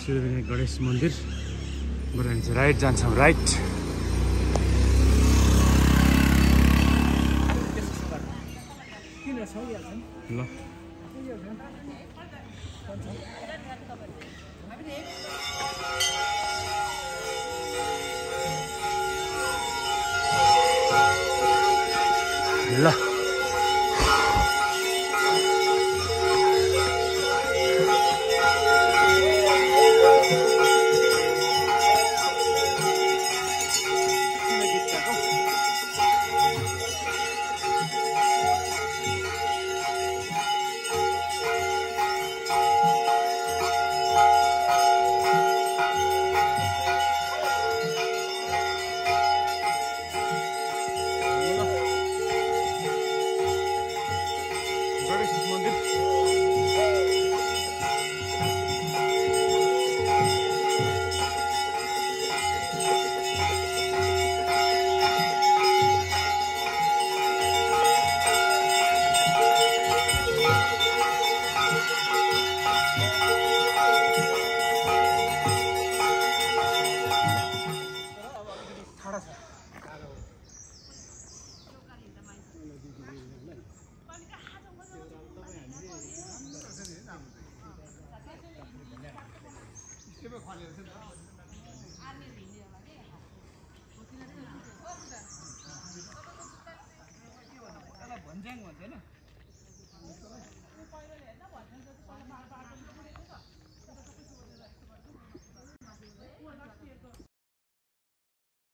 सूर्यविनायक गणेश मन्दिर राइट जान्छौँ राइट ल ल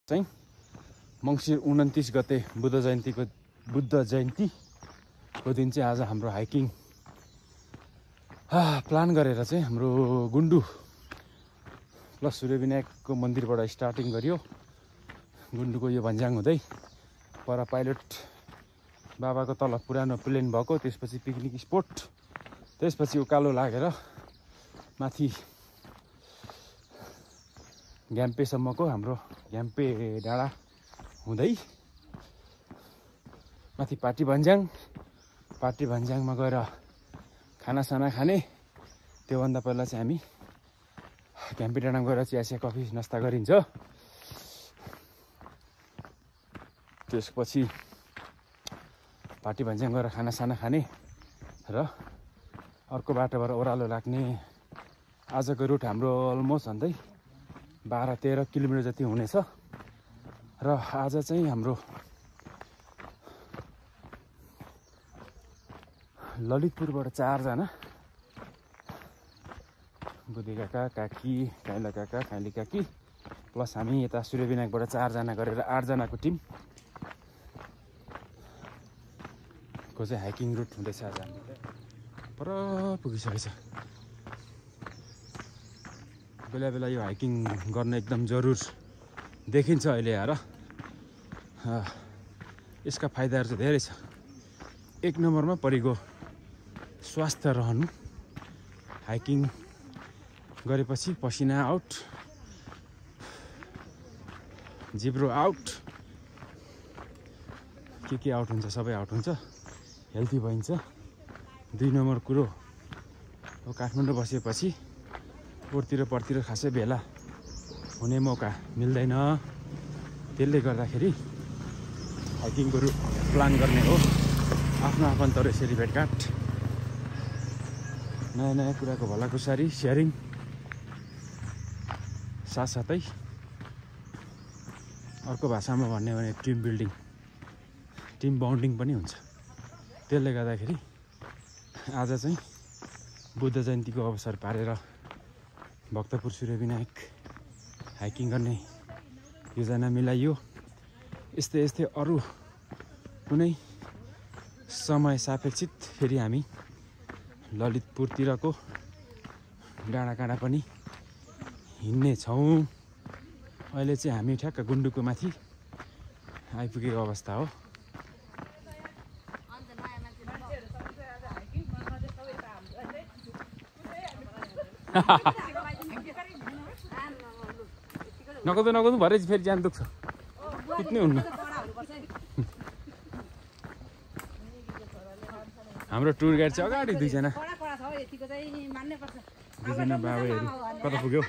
चाहिँ मङ्सिर 29 गते बुद्ध जयन्तीको दिन चाहिँ आज हाम्रो हाइकिङ प्लान गरेर चाहिँ हाम्रो गुन्डु प्लस सूर्यविनायकको मन्दिरबाट स्टार्टिङ गरियो। गुन्डुको यो भन्ज्याङ हुँदै पर पाइलट बाबाको तल पुरानो प्लेन भएको, त्यसपछि पिकनिक स्पोट, त्यसपछि उकालो लागेर माथि ग्याम्पेसम्मको हाम्रो ग्याम्पे डाँडा हुँदै माथि पार्टी भन्ज्याङमा गएर खानासाना खाने। त्योभन्दा पहिला चाहिँ हामी ग्याम्पे डाँडामा गएर चिया कफी नास्ता गरिन्छ। त्यसपछि पार्टी भन्ज्याङ गएर खानासाना खाने र अर्को बाटोबाट ओह्रालो लाग्ने। आजको रुट हाम्रो अलमोस्ट झन्डै 12-13 किलोमिटर जति हुनेछ र आज चाहिँ हाम्रो ललितपुरबाट 4 जना, बुद्धि काका, काकी, काइला काका, काइली काकी प्लस हामी यता सूर्यविनायकबाट 4 जना गरेर 8 जनाको टिम को चाहिँ हाइकिङ रुट हुँदैछ। आज हामी पर पुगिसकेछ। बेला बेला यो हाइकिङ गर्न एकदम जरुर देखिन्छ अहिले यार। यसका फाइदाहरू चाहिँ धेरै छ। 1 नम्बरमा परिगयो स्वास्थ्य रहनु। हाइकिङ गरेपछि पसिना आउट, जिब्रो आउट, के आउट हुन्छ, सबै आउट हुन्छ, हेल्थी भइन्छ। 2 नम्बर कुरो अब काठमाडौँ बसेपछि पर्तिर खासै भेला हुने मौका मिल्दैन। त्यसले गर्दाखेरि हाइकिङको प्लान गर्ने हो। आफ्नो आफन्तहरू यसरी भेटघाट, नयाँ कुराको भलाकुसारी सेयरिङ, साथसाथै अर्को भाषामा भन्ने भने टिम बिल्डिङ, टिम बन्डिङ पनि हुन्छ। त्यसले गर्दाखेरि आज चाहिँ बुद्ध जयन्तीको अवसर पारेर भक्तपुर सूर्यविनायक हाइकिङ गर्ने योजना मिलाइयो। यस्तै अरू कुनै समय सापेक्षित फेरि हामी ललितपुरतिरको डाँडा पनि हिँड्ने छौँ। अहिले चाहिँ हामी ठ्याक्क गुन्डुको माथि आइपुगेको अवस्था हो। नगदु भरे फेरि ज्यान दुख्छ, पिट्नै हुन्न। हाम्रो टुर गाइड चाहिँ अगाडि 2 जना दुईजना बाबाहरू कता पुग्यो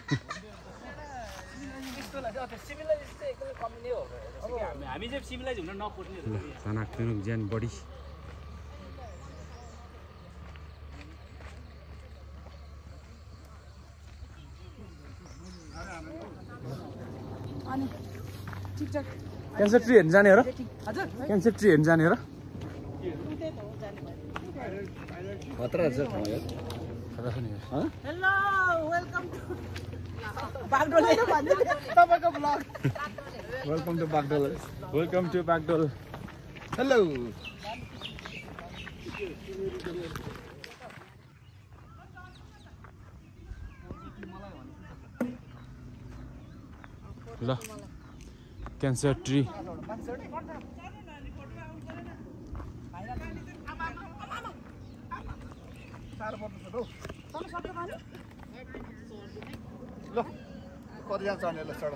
हामी चाहिँ सिभिलाइज हुन नखोज्ने खाना खुनुक ज्यान बढी क्यान्सर ट्री हेर्नु जाने हो र क्यान्सर ट्री हेर्नु जाने हो र खतरा छ हेलो वेलकम टु बागडोले तपाईको blog welcome to Bagdol welcome to Bagdol hello ल क्यान्सर ट्री ल कतिजना चढ्ने ल चढ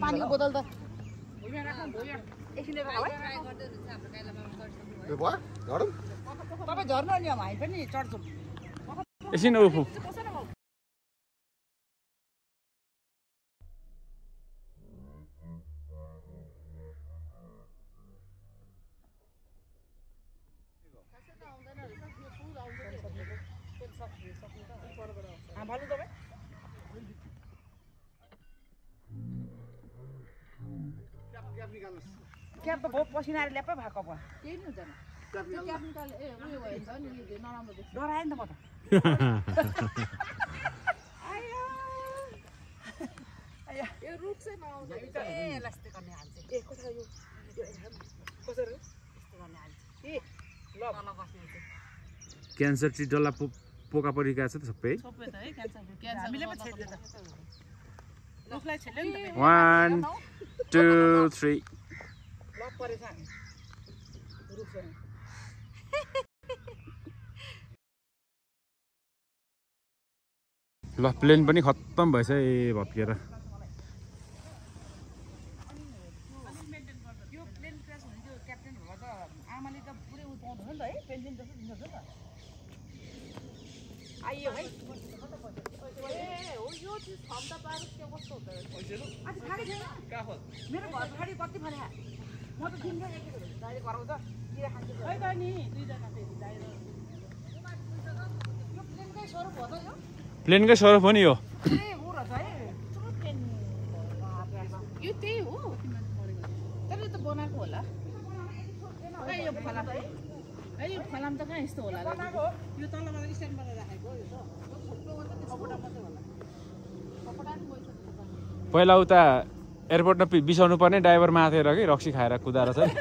पानीको बोतल त तपाईँ झर्नु नि हामी पनि चढ्छौँ एकछिन उफु भन्नु तपाईँ क्याब त बहुत पसिनाले ल्याप्पै भएको भयो केही नि हुँदैन डरायो नि त म त यो रुख चाहिँ नआउँदैन ए लास्ते गर्ने हाल्छ ए कसरी यो कसरी यस्तो गर्ने हाल्छ ए ल तल बस्ने क्यान्सर ट्री डल्ला पोका परिरहेको छ त सबै सबै त है क्यान्सर हामीले पो छेड्यो त रुखलाई छेड्यो नि त 1 2 3 लक परेछ हामी रुखसँग ल प्लेन पनि खत्तम भएछ ए भत्किएर यो प्लेन क्रास हुने त्यो क्याप्टेन भएर त आमाले त पुरै उठाउँछ नि त है पेन्सन जस्तो दिन्छ नि त आइयो है ए हो यो चाहिँ क्षमता पाएर के कस्तो हुँदो रहेछ आज खाली छैन मेरो घर खाली कति फले म त दिनभर एकैचोटि डाइरेक्ट गराउँछ के खान्छ है त नि दुईजना फेरि डाइरेक्ट यो प्लेनकै स्वरूप हो त यो प्लेनकै स्वरूप हो नि यो ए हो र त है यो त्यही हो तर यो त बनाएको होला खै यो फलाम है यो फलाम त कहाँ यस्तो होला यो तलबाट स्ट्यान्डबाट राखेको यो त कपडा मात्रै होला कपडा नि पैसा पहिला उता एयरपोर्टमा बिसाउनु पर्ने ड्राइभर माथेर कि रक्सी खाएर कुदाएर छ नि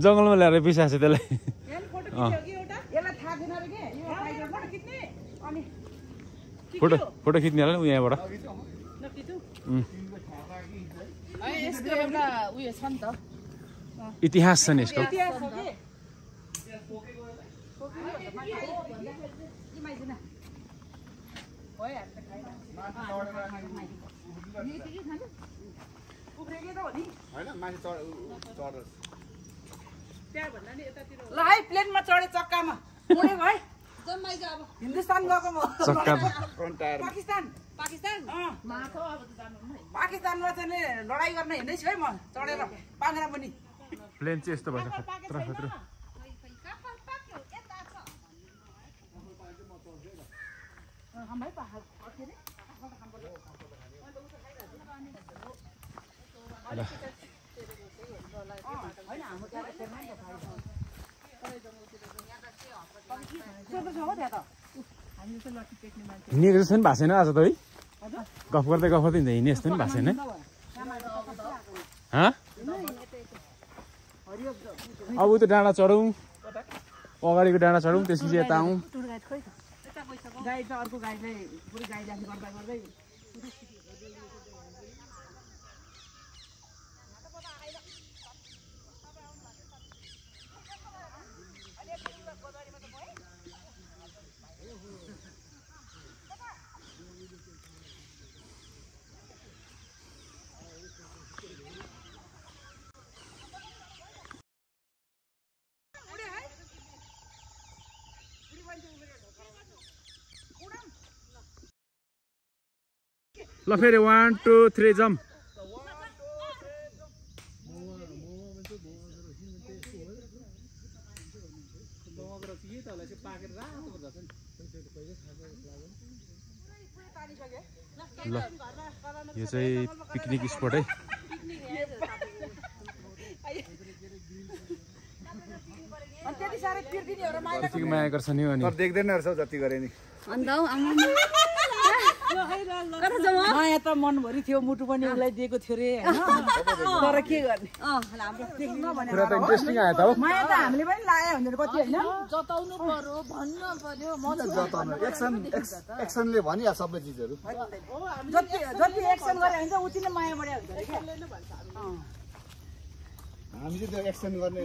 जङ्गलमा ल्याएर बिसाएको छ त्यसलाई फोटो फोटो खिच्ने होला नि यहाँबाट यसको एउटा उयो छ नि त इतिहास छ नि यसको ल है प्लेनमा चढे चक्कामा उडेको है हिन्दुस्तान गएको म पाकिस्तान पाकिस्तानमा चाहिँ नि लडाइँ गर्न हिँड्दैछु है म चढेर पाङ्ग्रा पनि प्लेन चाहिँ यस्तो भएछ खतरा खतरा हिँडेको जस्तो पनि भएको छैन आज त है गफ गर्दै हिँड्ने जस्तो पनि भएको छैन अब उता डाँडा चढौँ अगाडिको डाँडा चढौँ त्यसपछि यता आउँ गाई त अर्को गाईलाई पुरै गाई जाने गर्दा गर्दै ल फेरि 1 2 3 जम्प ल यो चाहिँ पिकनिक स्पट है कतिको माया गर्छ नि अनि देख्दैन रहेछ जति गरे नि माया त मनभरि थियो मुटु पनि उसलाई दिएको थियो रे तर के गर्ने कुरा त इन्ट्रेस्टिङ आयो त हो माया त हामीले पनि लायो भनेर कति होइन जताउनु पर्यो भन्नु पर्यो म जताउनु एक्सनले भनिहाल्छ सबै चिजहरू जति जति एक्सन गरे हुन्छ उति नै माया बढ्या हुन्छ हामी चाहिँ त्यो एक्सन गर्ने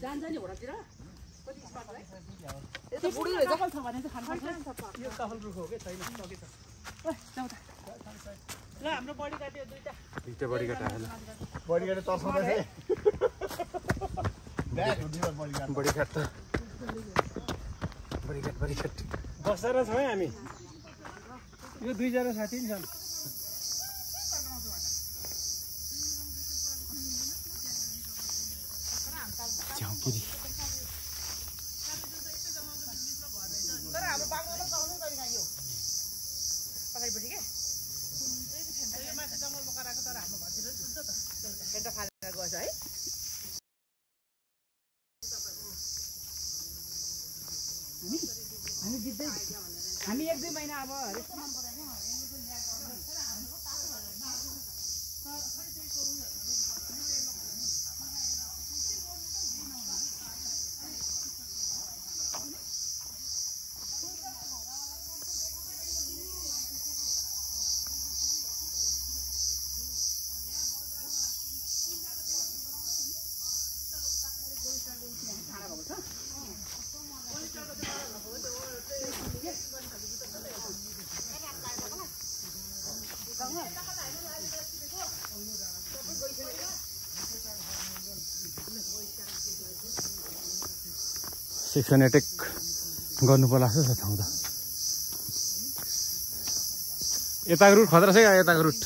जान्छ नि होडातिर यस्तो बुढी रहेछ कल छ भने चाहिँ खानुपर्छ यो कफल रुख हो के छैन सकेछ ल हाम्रो बडी काट्यो दुईटा बडी काटा हैन बडी काट्यो तर्साउँदै बडी काट त बडी काट बसेर छौँ है हामी यो 2 जना साथी नि छन् झ्याउकिरी हामी 1-2 महिना अब सेक्सन एटेक गर्नु पर्ला जस्तो छ ठाउँ त यताको रुट खतरा छ क्या यताको रुट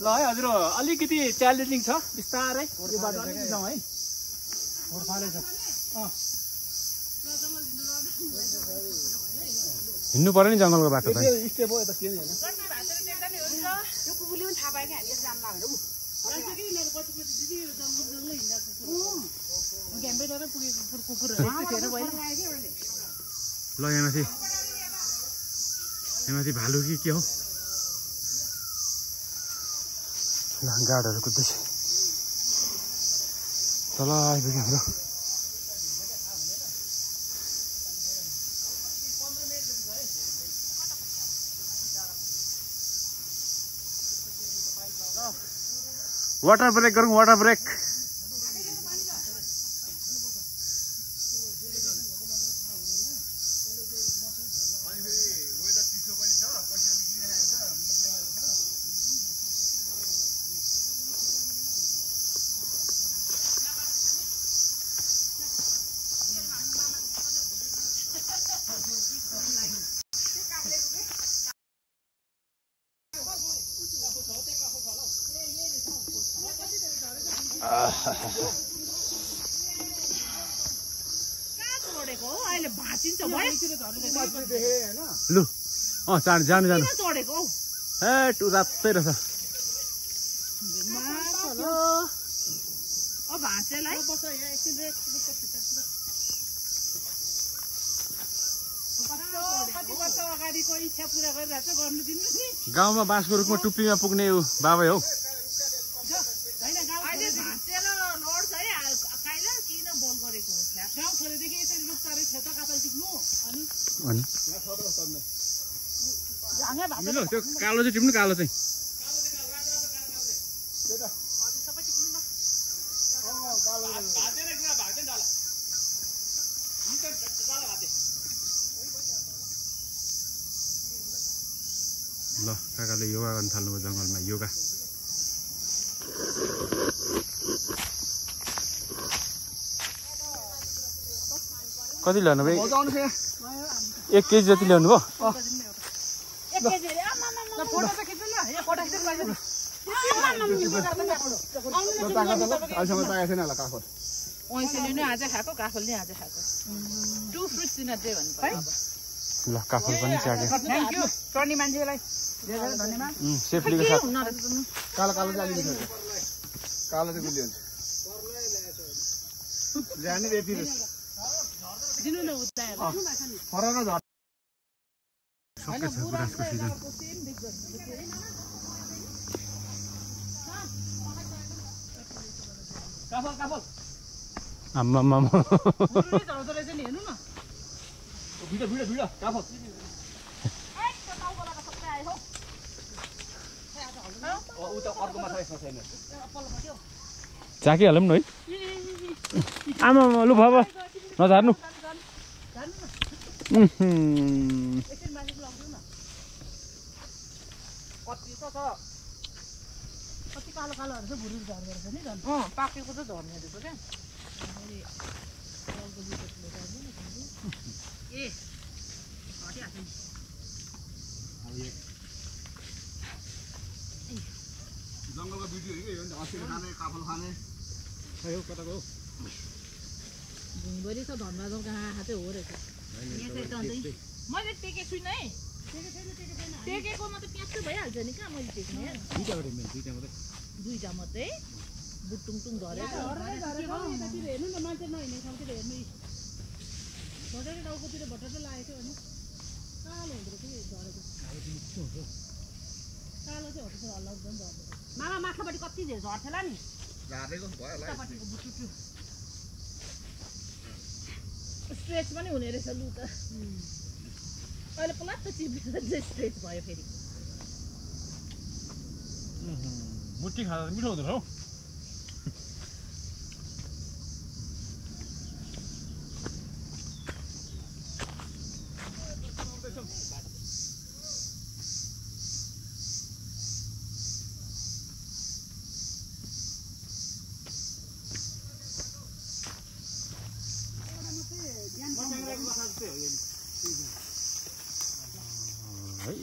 ल है हजुर अलिकति च्यालेन्जिङ छ बिस्तारै यो बाटो अलिकति जाउँ है हिँड्नु पर्यो नि जङ्गलको बाटो त स्टेप हो यता के नि हैन यो कुकुरले पनि थाहा पायो कि हामीले जाम लाग्यो ल यहाँ माथि भालु कि के हो ल गाडहरू कुद्दैछ तल आइपुग्यो हाम्रो वाटर ब्रेक गरौँ वाटर ब्रेक लु जानु जानु जानु ए टु रातै रहेछ गाउँमा बाँसको रुखमा टुप्पीमा पुग्ने बाबै हो त्यो कालो चाहिँ टिप्नु कालो चाहिँ ल काकाले योगा गर्न थाल्नुभयो जङ्गलमा योगा कति ल्याउनु भयो? मजाउनु छ 1 केजी जति ल्याउनु भयो? अहिलेसम्म चाहिएको छैन होला काफल ओइसेले नै आज खाएको काफलले आज खाएको 2 फ्रुट्स दिन चाहिँ भन्नु पर्यो ल काफल पनि च्यागे थ्यांक यू टर्नी मान्छेलाई धेरै धन्यवाद सेफ्टीको साथ कालो कालो चाहिँ अलिकति कालो चाहिँ गुलियो ल्याने रेती दिनु न उताएर फरक झट सबै छ गुराँसको सिजन काफल आम्मामा चढ्दो रहेछ नि हेर्नु न भिड काफल उता अर्को माछा यसमा छैन चाकिहालौँ न है आमामा लु भयो नझार्नु कति कालो कालोहरू चाहिँ भुरी झर्दो रहेछ नि झन् पाकेको चाहिँ झर्ने रहेछ क्या ए जङ्गलको भिडियो हो कि अस्तिले खाने काफल खाने कताको भुइँभरि छ धनबहादुर कहाँ चाहिँ हो रहेछ मैले टेकेको छुइनँ है टेकेकोमा त प्याज चाहिँ भइहाल्छ नि कहाँ मैले टेक्ने दुईटा मात्रै बुटुङटुङ झरेको हेर्नु न मान्छे नहिँड्ने ठाउँतिर हेर्नु भटाटे टाउकोतिर भटाटे लागेको थियो भने कालो हुँदो रहेछ झरेको कालो चाहिँ हो त्यसो हल्ला झन् झर्दो मामा माथिल्लोपट्टि कति झर्थ्यो नि झारेको भयो होला उतापट्टिको बुटुटु स्ट्रेच पनि हुने रहेछ लु त अहिले पलात्त चिप्लेर चाहिँ स्ट्रेच भयो फेरि मुठी खाँदा मिठो हुँदैन हौ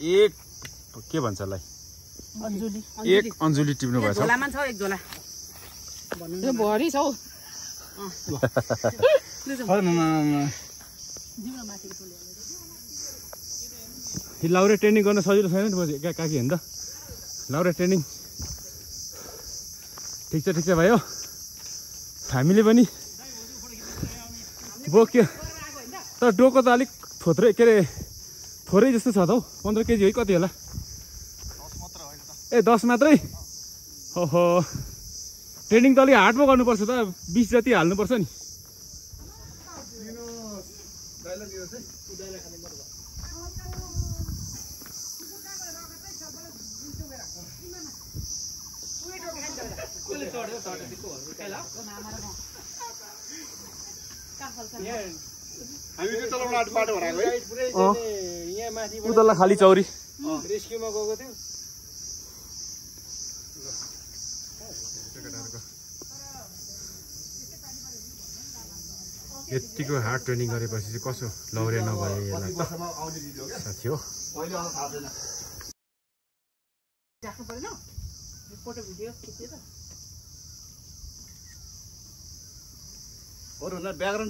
एक के भन्छ यसलाई एक अन्जुली टिप्नु भएको छ झोलामा छ एक झोला यो भरि छ हौ लाउरे ट्रेनिङ गर्न सजिलो छैन नि काकी हेर्नु त लाउरे ट्रेनिङ ठिक छ भयो हामीले पनि बोक्यो तर डोको त अलिक थोत्रै के अरे थोरै जस्तो छ त हौ 15 केजी है कति होला 10 मात्रै ओहो ट्रेनिङ त अलिक हार्ड पो गर्नुपर्छ त 20 जति हाल्नुपर्छ नि हामी त्यो चलाउन बाटो भराएको है यहाँ माथि उतल्ला खाली चौरी रेस्क्युमा गएको थियो यतिको हार्ड ट्रेनिङ गरेपछि चाहिँ कसो लौरे नभए यसलाई साथी हो पहिले आउँदा थाहा छैन राख्नु परेन फोटो भिडियो खिचेर अरू न व्याकरण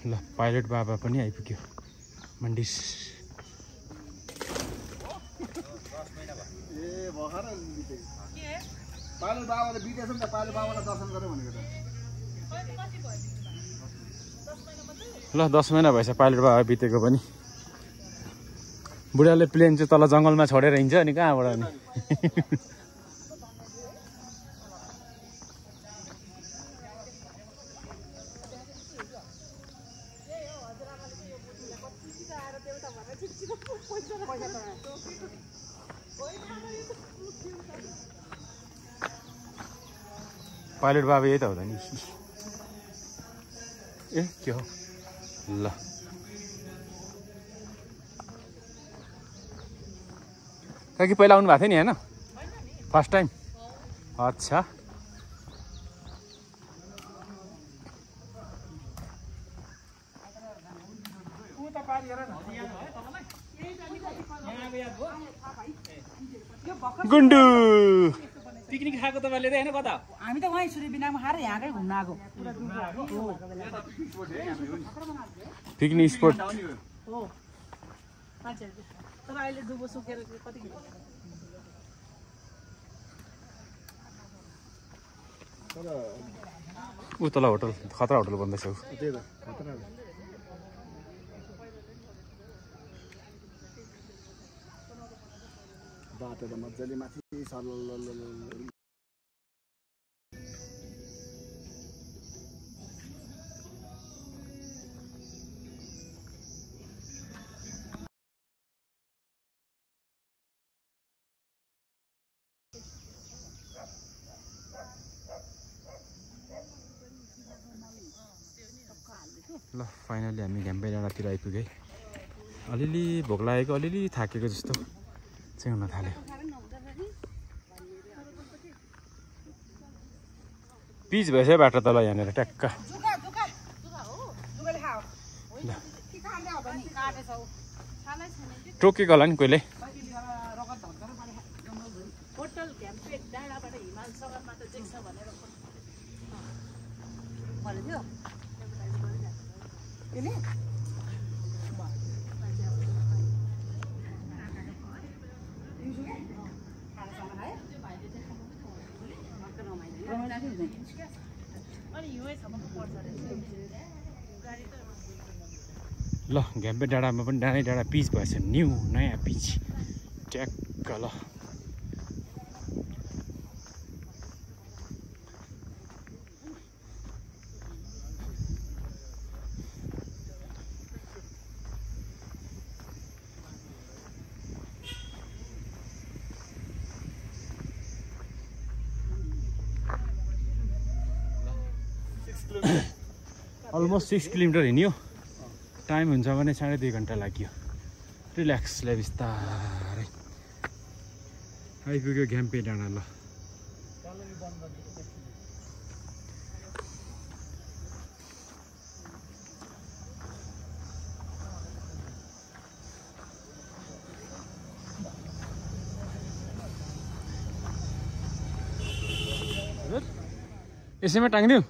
ल पाइलट बाबा पनि आइपुग्यो मन्डिस ए भर्खर पालो बाबाले बितेछ नि त पालो बाबालाई दर्शन गर्यो भनेको त ल 10 महिना भएछ पाइलट बाबा बितेको पनि बुढाले प्लेन चाहिँ तल जङ्गलमा छोडेर हिँड्छ अनि कहाँबाट अनि पाइलट बाबा यही त हुँदा नि ए के हो ल काकी पहिला आउनु भएको थियो नि होइन फर्स्ट टाइम अच्छा गुन्डु पिकनिक खाएको तपाईँले होइन कता हामी त वहीँ सूर्य बिनामा खाएर यहाँकै घुम्न आएको पिकनिक स्पोट हो मान्छेहरू तर अहिले डुबो सुकेर कति ऊ तल होटल खतरा होटल भन्दैछ ऊ त्यही त खतरा बाटो त मजाले माथि सरल ल फाइनली हामी घ्याम्पे डाँडातिर आइपुगेँ अलिअलि भोक लागेको अलिअलि थाकेको जस्तो चाहिँ हुन थाल्यो पिच भएछ बाटो तल यहाँनिर ट्याक्क टोकेको होला नि कहिले होटल घ्याम्पे डाँडाबाट हिमाल सगरमाथा देख्छ भनेर भन्यो ल घ्याम्पे डाँडामा पनि डाँडै डाँडा पिच भएछ न्यू नयाँ पिच ट्याक्क ल अलमोस्ट 6 किलोमिटर हिँड्यो टाइम हुन्छ भने 2.5 घन्टा लाग्यो रिल्याक्सलाई बिस्तारै आइपुग्यो घ्याम्पे डाँडा ल यसैमा टाङ्दिउँ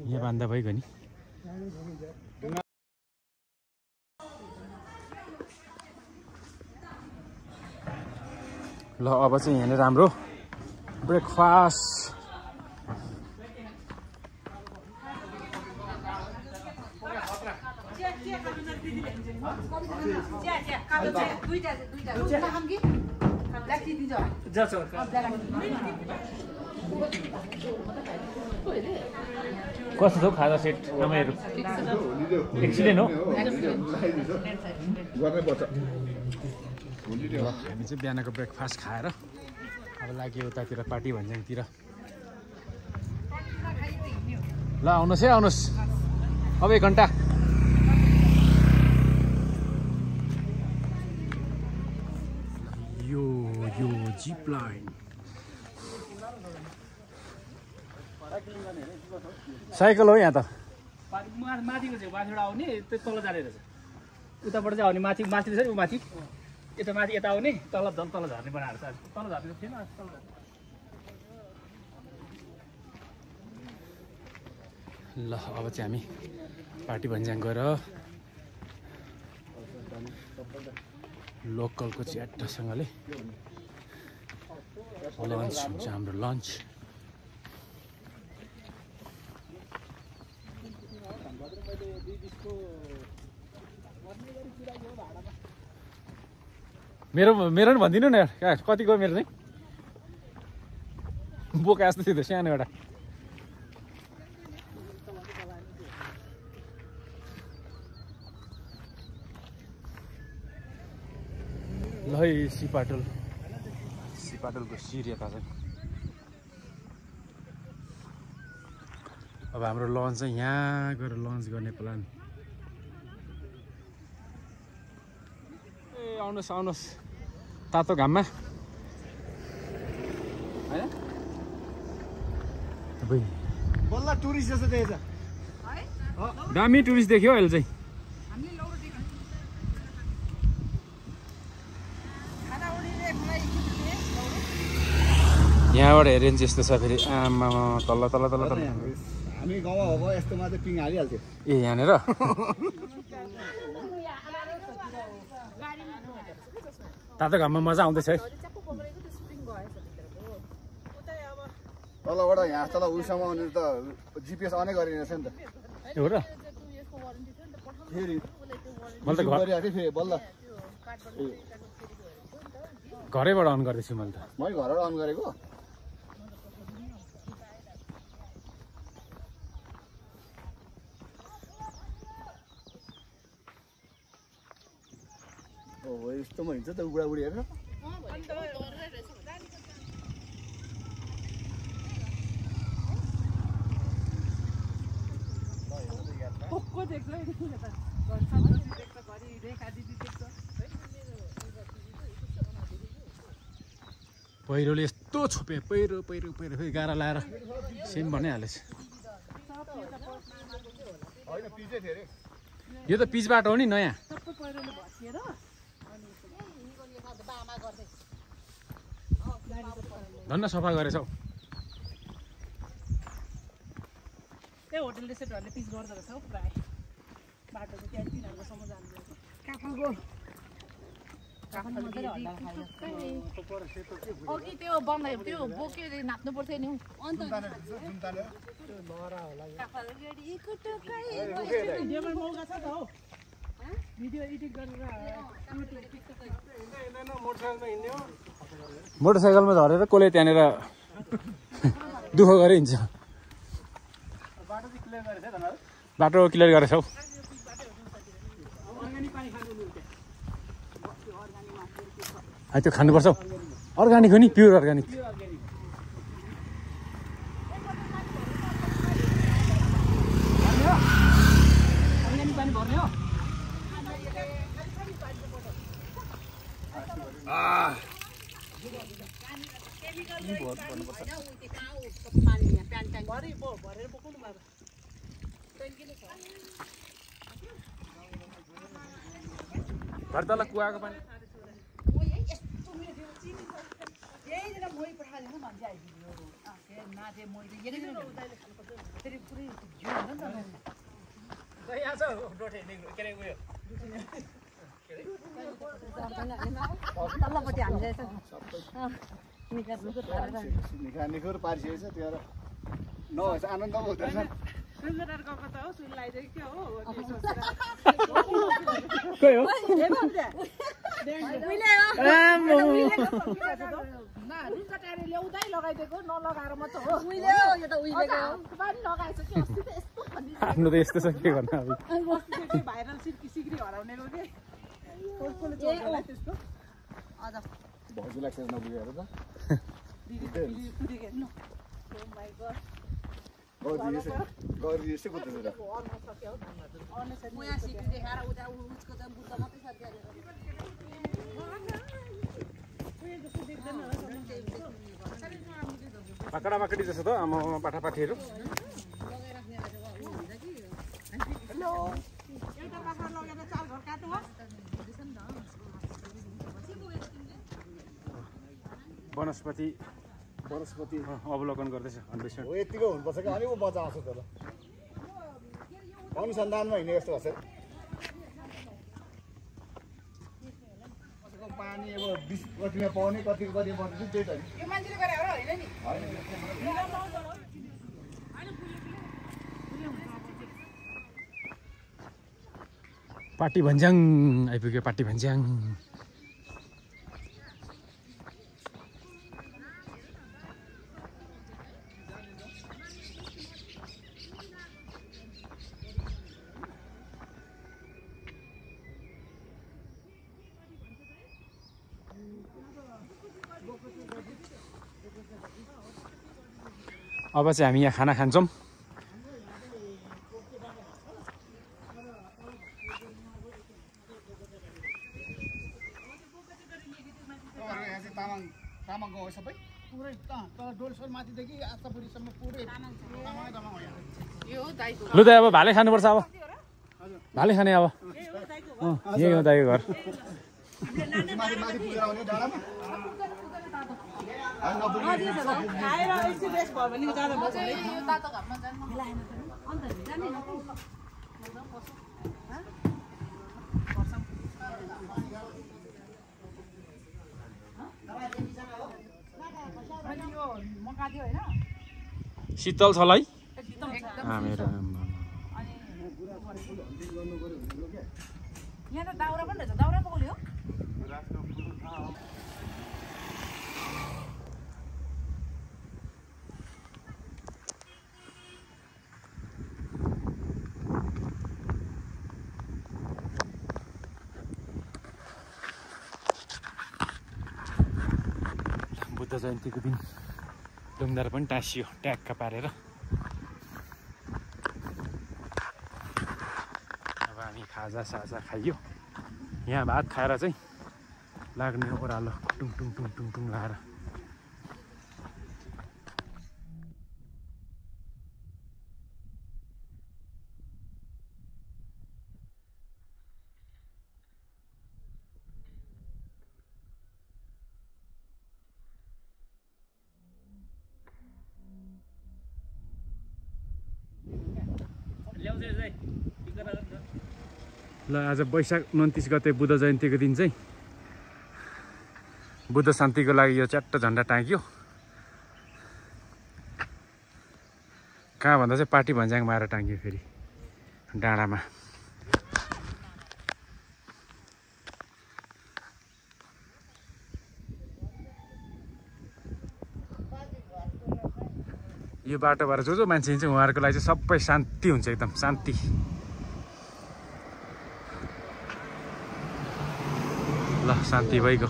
यहाँ बान्दा भइगयो नि ल अब चाहिँ यहाँनिर हाम्रो ब्रेकफास्ट कस्तो छ खाजा सेट आमाहरू एक्सिडेन्ट हो हामी चाहिँ बिहानको ब्रेकफास्ट खाएर अब लाग्यो उतातिर पार्टी भन्ज्याङतिर ल आउनुहोस् है आउनुहोस् अब 1 घन्टा यो जिप लाइन साइकल हो यहाँ त माथिको चाहिँ माथिबाट आउने त्यो तल जाने रहेछ उताबाट चाहिँ आउने माथि माथि रहेछ नि माथि यता माथि यता आउने तल तल झर्ने बनाएर छ तल झर्ने थिएन तल ल अब चाहिँ हामी पार्टी भन्ज्याङ गएर लोकलको च्याट्टसँगले लन्च हुन्छ हाम्रो लन्च मेरो पनि भनिदिनु न कति गयो मेरो चाहिँ बोका जस्तो थियो त सानो एउटा ल है सिपाटलको शिर यता चाहिँ अब हाम्रो लन्च चाहिँ यहाँ गएर लन्च गर्ने प्लान ए आउनुहोस् तातो घाममा होइन बल्ल टुरिस्ट जस्तो देखेछ दामी टुरिस्ट देख्यो अहिले चाहिँ यहाँबाट हेऱ्यो भने चाहिँ यस्तो छ फेरि आमा तल्ल तल्ल तल्ल तल्ल हामी गाउँमा हो यस्तोमा चाहिँ पिङ हालिहाल्थ्यो ए यहाँनिर तातो घाममा मजा आउँदैछ है तलबाट यहाँ तल उयोसम्म आउने त जिपिएस अनै गरिरहेछ नि त हो र फेरि मैले त गरिरहेको थिएँ फेरि बल्ल घरैबाट अन गर्दैछु मैले त मैले घरबाट अन गरेको हो यस्तोमा हिँड्छ त बुढाबुढी हेरेर पहिरोले यस्तो छोपे पहिरो पहिरो पहिरो फेरि गाह्रो लाएर सेम बनाइहालेछ यो त पिच बाटो हो नि नयाँ धन्न सफा गरेछ हौ त्यही होटल रेस्टुरेन्टहरूले पिच गर्दो रहेछ हौ प्रायः बाटो चाहिँ त्यहाँ तिनीहरूकोसम्म जानु अघि त्यो बनायो त्यो बोक्यो नाप्नु पर्थ्यो नि मौका छ त हौ भिडियो एडिट गरेर मोटरसाइकलमा झरेर कसले त्यहाँनिर दुःख गरे हिँड्छ बाटो क्लियर गरेछ हौ त्यो खानुपर्छ हौ अर्ग्यानिक हो नि प्योर अर्ग्यानिक घर तल कुवाको पानी तल्लोपट्टि हामीले निखार पारिसकेको छ त्यो नभएछ आनन्द हुँदैन ल्याउँदै लगाइदिएको नलगाएर मात्र हो आफ्नो त यस्तो छ के गर्नु अब भाइरल सिक्री हराउनेको के भाउजू लाग्छ नबुझेर त पाकडा पाकडी जस्तो त आमा पाठापाठीहरू वनस्पति अवलोकन गर्दैछ अन्वेषण हो यतिको हुनुपर्छ कि अनि ऊ बच्चा आउँछ त अनुसन्धानमा हिँड्ने यस्तो गर्छ पानी अब 20 कतिमा पाउने कतिमा पर्दैन त्यही त यो मान्छेले गरे हो हैन नि पाटी भन्ज्याङ आइपुग्यो पाटी भन्ज्याङ अब चाहिँ हामी यहाँ खाना खान्छौँ तामाङको हो सबै पुरै तर डोलसोल माथिदेखि आशापुरीसम्म पुरै यो दाइको लु दाइ अब भाले खानुपर्छ अब भाले खाने अब यही हो दाइको घर माथि माथि पुगेर आउने डाँडामा खाएर एकछिन रेस्ट भयो भने जाँदा म चाहिँ यो तातो घाममा जानु शीतल छ है यहाँ त दाउरा पनि रहेछ दाउरा पकाउने हो बुद्ध जयन्तीको दिन डुङ्दार पनि टाँसियो ट्याक्क पारेर अब हामी खाजा साजा खाइयो यहाँ भात खाएर चाहिँ लाग्ने ओह्रालो टुङ टुङ टुङ टुङ टुङ लाएर ल आज वैशाख 29 गते बुद्ध जयन्तीको दिन चाहिँ बुद्ध शान्तिको लागि यो च्याट्ट झन्डा टाँग्यो कहाँ भन्दा चाहिँ पार्टी भन्ज्याङ मारेर टाँग्यो फेरि डाँडामा यो बाटोबाट जो मान्छे हिँड्छ उहाँहरूको लागि चाहिँ सबै शान्ति हुन्छ एकदम शान्ति ल शान्ति भइगयो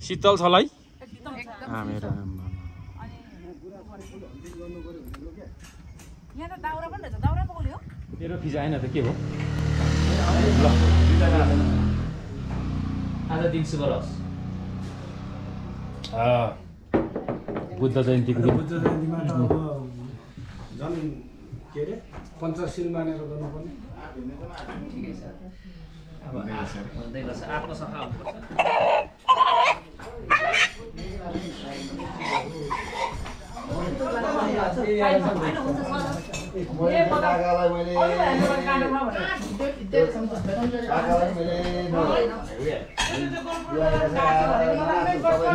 शीतल छ है यहाँ त दाउरा पनि रहेछ दाउरा पकाउने हो मेरो खिजाएन त के हो आज दिन शुभ रहोस् बुद्ध जयन्तीको दिन बुद्ध जयन्तीमा त अब झन् के अरे पञ्चशील मानेर गर्नुपर्ने ठिकै छ अब भन्दै गर्छ आत्मसफा हुनुपर्छ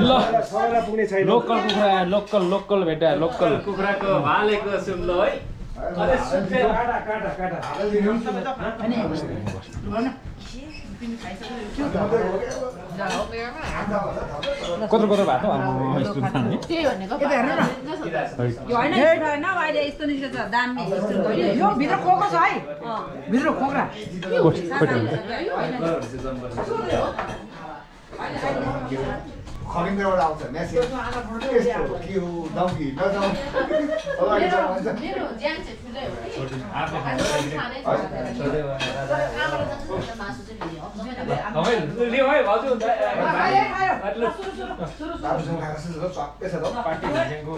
ल लोकल कुखुरा लोकल भेटा लोकल कुखुराको भालेको सुम्लो है अरे सुम्ले कत्रो भएको यस्तो खाने त्यही भनेको होइन अहिले यस्तो निस्केछ दामी यो भित्र कोको छ है भित्र खोक्रा खगिन्द्रबाट आउँछ मेसेज यस्तो के हो डङ्की नजाउँ मेरो ज्यान चाहिँ ठुलै हो कि लियो है भाउजू राम्रोसँग खाएर सबै छ त पार्टी भन्ज्याङको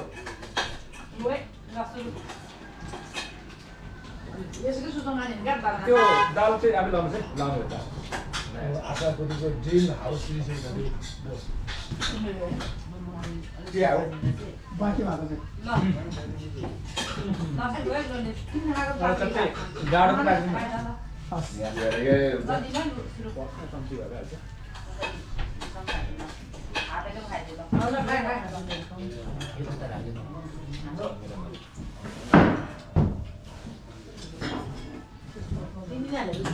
त्यो दाल चाहिँ अब लाउनु चाहिँ लाउनु त आशापुरीको ड्रिम हाउस के हो बाँकी भएको चाहिँ गाडो पनि राख्नु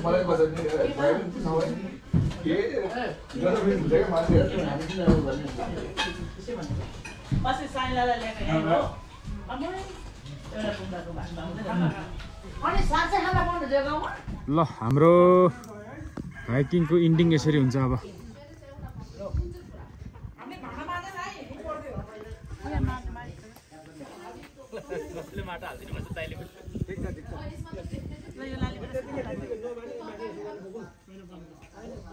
मलाई बजाउने के पछि साइलालाई ल्याएको यहाँ अनि साँच्चै खाना पाउनु जग्गामा ल हाम्रो हाइकिङको इन्डिङ यसरी हुन्छ अब हामीले भाँडा माझेर आए कसले माटो हाल्दिनु भन्छ दाइले पनि ल यो लाली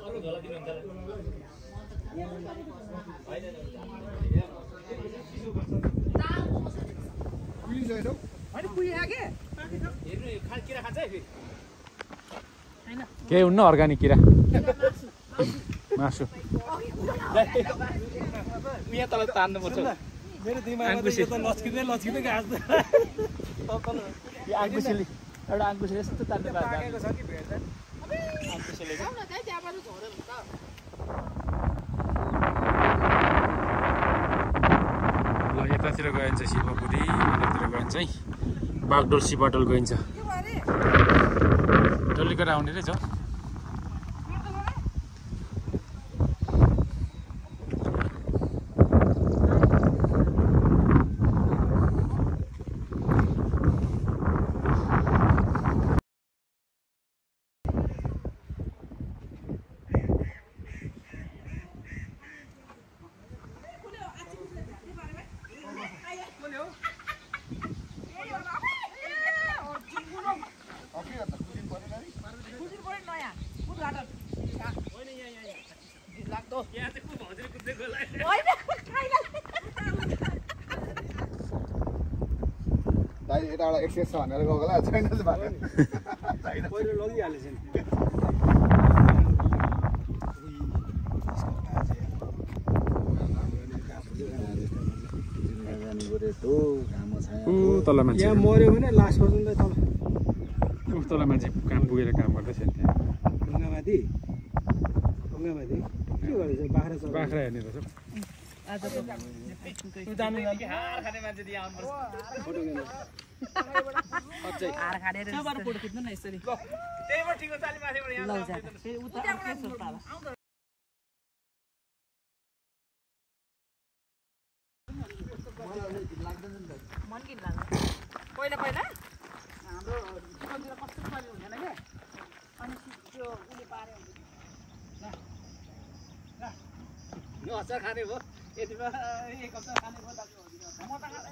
अरू झोला दिनुहुन्छ पुलिस होइन होइन पुगेको के हेर्नु किरा खान्छ है फेरि केही हुन्न अर्ग्यानिक किरा मासु यहाँ तल तान्नुपर्छ मेरो दिमागमा त लचकिँदै लचकिँदै घाँस यो आङ्कुसेली एउटा आङ्कुसेली यस्तो तान्नु पाकेको छ कि भेट्छ आङ्कुसेली आउन चाहिँ त्यहाँबाट झोड्यो भने त ल यतातिर गइन्छ शिवपुरी यतातिर गइन्छ है बागडोल सिपाटोल गइन्छ डल्लीबाट आउने रहेछ दाइ यताबाट एक्सेस छ भनेर गएको होला छैन छैन पहिलो लगिहालेछ नि तल मान्छे यहाँ मऱ्यो भने लास्ट पर्छन् तल तल मान्छे काम पुगेर काम गर्दैछ नि त्यहाँ ढुङ्गामाथि के गर्दैछ बाख्रा चल्छ बाख्रा हेर्ने रहेछ खाने मान्छे दिए आउनुपर्छ हार खाडेर त्यहाँबाट फोटो खिच्नु न यसरी त्यहीबाट ठिक हो चाली माथिबाट यहाँ फेरि उता अर्कै सोच्दा होला मन किन लाग्छ पहिला पहिला हाम्रो चिकनतिर कस्तो शरीर हुँदैन क्या अनि त्यो उसले पार्यो यो अचार खाने भयो यतिमा एक हप्ता खाने भयो दाजु मोटा खाने